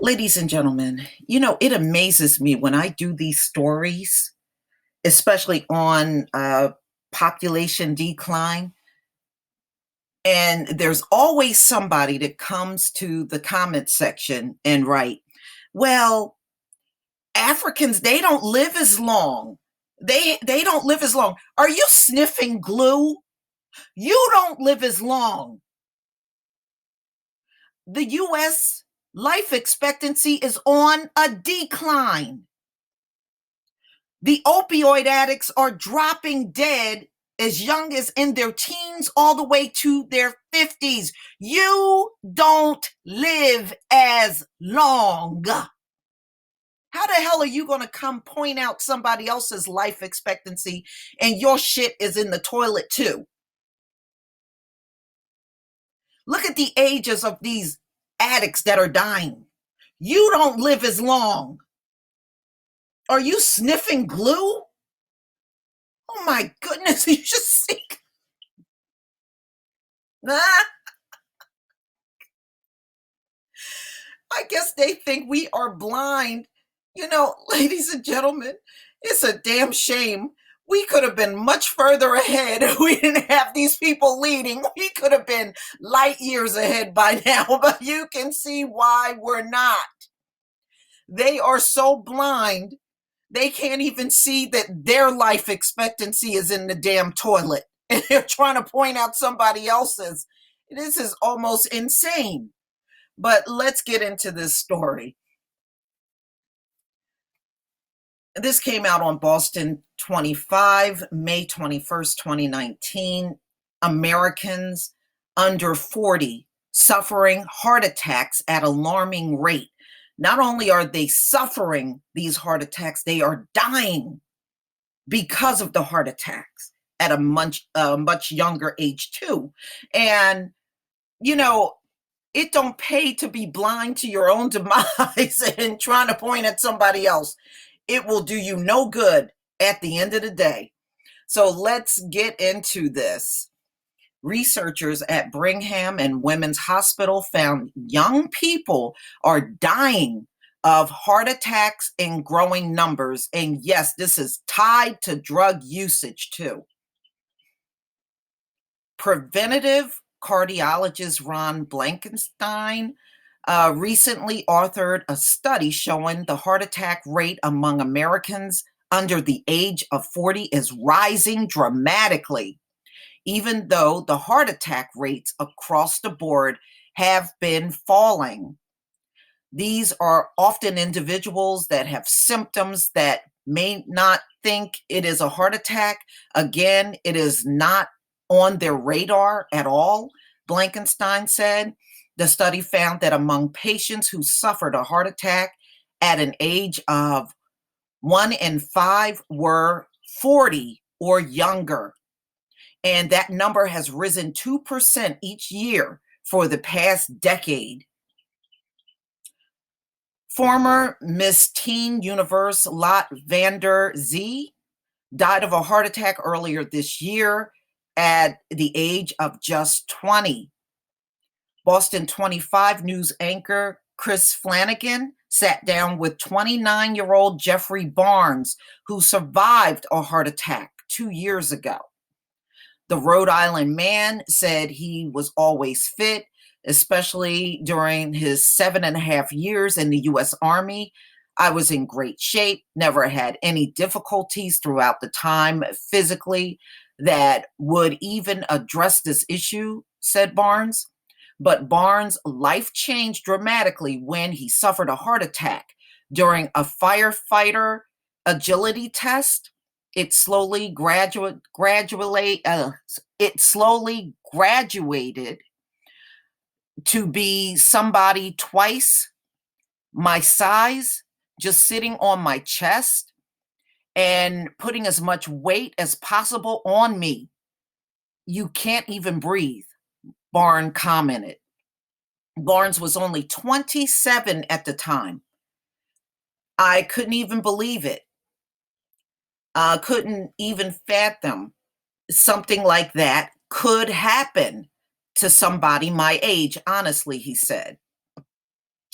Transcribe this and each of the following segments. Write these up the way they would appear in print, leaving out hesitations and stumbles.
Ladies and gentlemen, it amazes me when I do these stories, especially on population decline. And there's always somebody that comes to the comment section and write, well, Africans, they don't live as long. They don't live as long. Are you sniffing glue? You don't live as long. The US life expectancy is on a decline. The opioid addicts are dropping dead as young as in their teens all the way to their 50s. You don't live as long. How the hell are you going to come point out somebody else's life expectancy and your shit is in the toilet too? Look at the ages of these addicts that are dying. You don't live as long. Are you sniffing glue? Oh my goodness, you just see. I guess they think we are blind. Ladies and gentlemen, it's a damn shame. We could have been much further ahead if we didn't have these people leading. We could have been light years ahead by now, but you can see why we're not. They are so blind, they can't even see that their life expectancy is in the damn toilet. And they're trying to point out somebody else's. This is almost insane. But let's get into this story. This came out on Boston 25, May 21st, 2019. Americans under 40 suffering heart attacks at alarming rate. Not only are they suffering these heart attacks, they are dying because of the heart attacks at a much younger age too. And it don't pay to be blind to your own demise and trying to point at somebody else. It will do you no good at the end of the day. So let's get into this. Researchers at Brigham and Women's Hospital found young people are dying of heart attacks in growing numbers. And yes, this is tied to drug usage too. Preventative cardiologist Ron Blankenstein recently authored a study showing the heart attack rate among Americans under the age of 40 is rising dramatically, even though the heart attack rates across the board have been falling. These are often individuals that have symptoms that may not think it is a heart attack. Again, it is not on their radar at all, Blankenstein said. The study found that among patients who suffered a heart attack at an age of 1 in 5 were 40 or younger. And that number has risen 2% each year for the past decade. Former Miss Teen Universe Lot Vander Zee died of a heart attack earlier this year at the age of just 20. Boston 25 news anchor Chris Flanagan sat down with 29-year-old Jeffrey Barnes, who survived a heart attack 2 years ago. The Rhode Island man said he was always fit, especially during his 7.5 years in the U.S. Army. I was in great shape, never had any difficulties throughout the time physically that would even address this issue, said Barnes. But Barnes' life changed dramatically when he suffered a heart attack during a firefighter agility test. It slowly graduated to be somebody twice my size, just sitting on my chest and putting as much weight as possible on me. You can't even breathe, Barnes commented. Barnes was only 27 at the time. I couldn't even believe it. Couldn't even fathom something like that could happen to somebody my age, honestly, he said.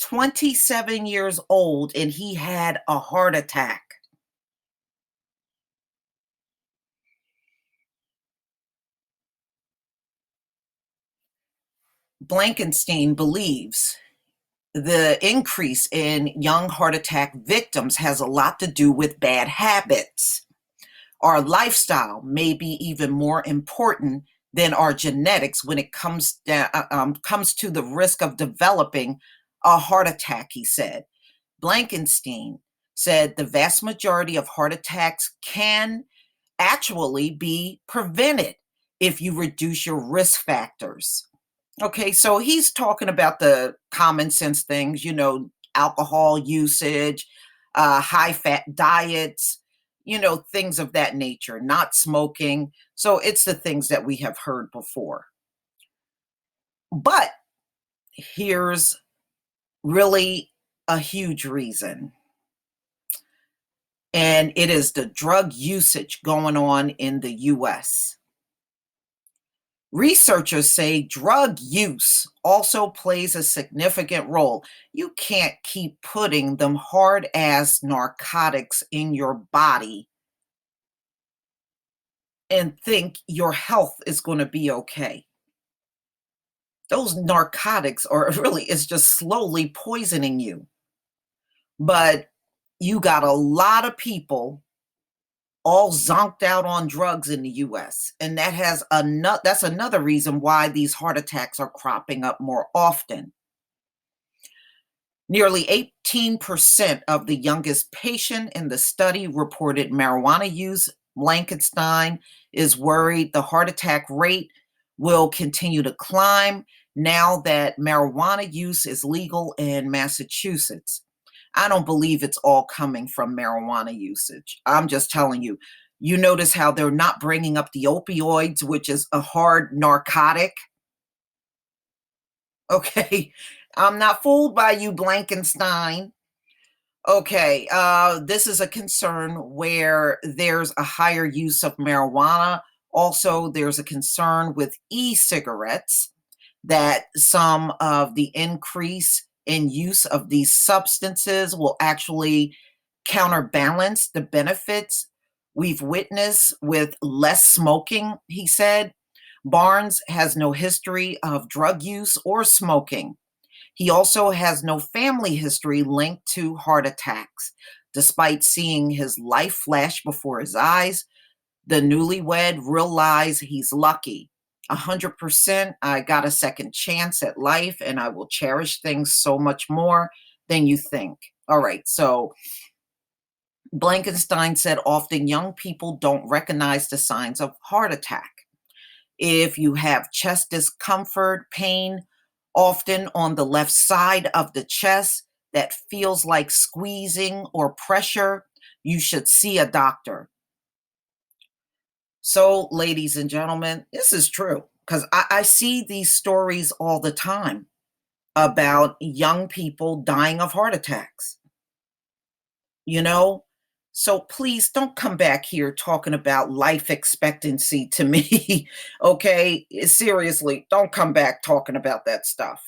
27 years old, and he had a heart attack. Blankenstein believes the increase in young heart attack victims has a lot to do with bad habits. Our lifestyle may be even more important than our genetics when it comes to the risk of developing a heart attack, he said. Blankenstein said the vast majority of heart attacks can actually be prevented if you reduce your risk factors. Okay, so he's talking about the common sense things, alcohol usage, high fat diets, things of that nature, not smoking. So it's the things that we have heard before. But here's really a huge reason, and it is the drug usage going on in the US. Researchers say drug use also plays a significant role. You can't keep putting them hard ass narcotics in your body and think your health is going to be okay. Those narcotics are really, it's just slowly poisoning you. But you got a lot of people all zonked out on drugs in the US. And that's another reason why these heart attacks are cropping up more often. Nearly 18% of the youngest patient in the study reported marijuana use. Blankenstein is worried the heart attack rate will continue to climb now that marijuana use is legal in Massachusetts. I don't believe it's all coming from marijuana usage. I'm just telling you. You notice how they're not bringing up the opioids, which is a hard narcotic. Okay. I'm not fooled by you, Blankenstein. Okay, this is a concern where there's a higher use of marijuana. Also, there's a concern with e-cigarettes that some of the increase in use of these substances will actually counterbalance the benefits we've witnessed with less smoking, he said. Barnes has no history of drug use or smoking. He also has no family history linked to heart attacks. Despite seeing his life flash before his eyes, the newlywed realize he's lucky. 100%, I got a second chance at life and I will cherish things so much more than you think. All right, so Blankenstein said often young people don't recognize the signs of heart attack. If you have chest discomfort, pain, often on the left side of the chest that feels like squeezing or pressure, you should see a doctor. So, ladies and gentlemen, this is true because I see these stories all the time about young people dying of heart attacks, you know? So please don't come back here talking about life expectancy to me. Okay? Seriously, don't come back talking about that stuff.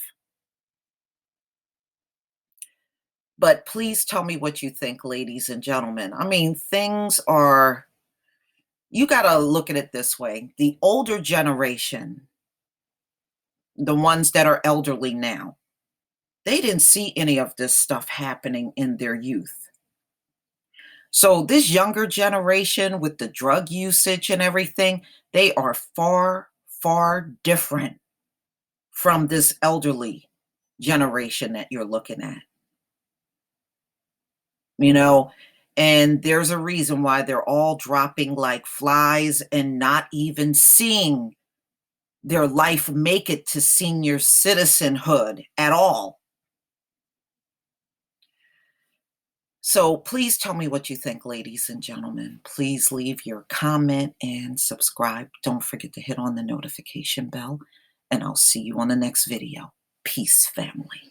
But please tell me what you think, ladies and gentlemen. I mean, you got to look at it this way. The older generation, the ones that are elderly now, they didn't see any of this stuff happening in their youth. So, this younger generation with the drug usage and everything, they are far, far different from this elderly generation that you're looking at. you know, and there's a reason why they're all dropping like flies and not even seeing their life make it to senior citizenhood at all. So please tell me what you think, ladies and gentlemen. Please leave your comment and subscribe. Don't forget to hit on the notification bell, and I'll see you on the next video. Peace, family.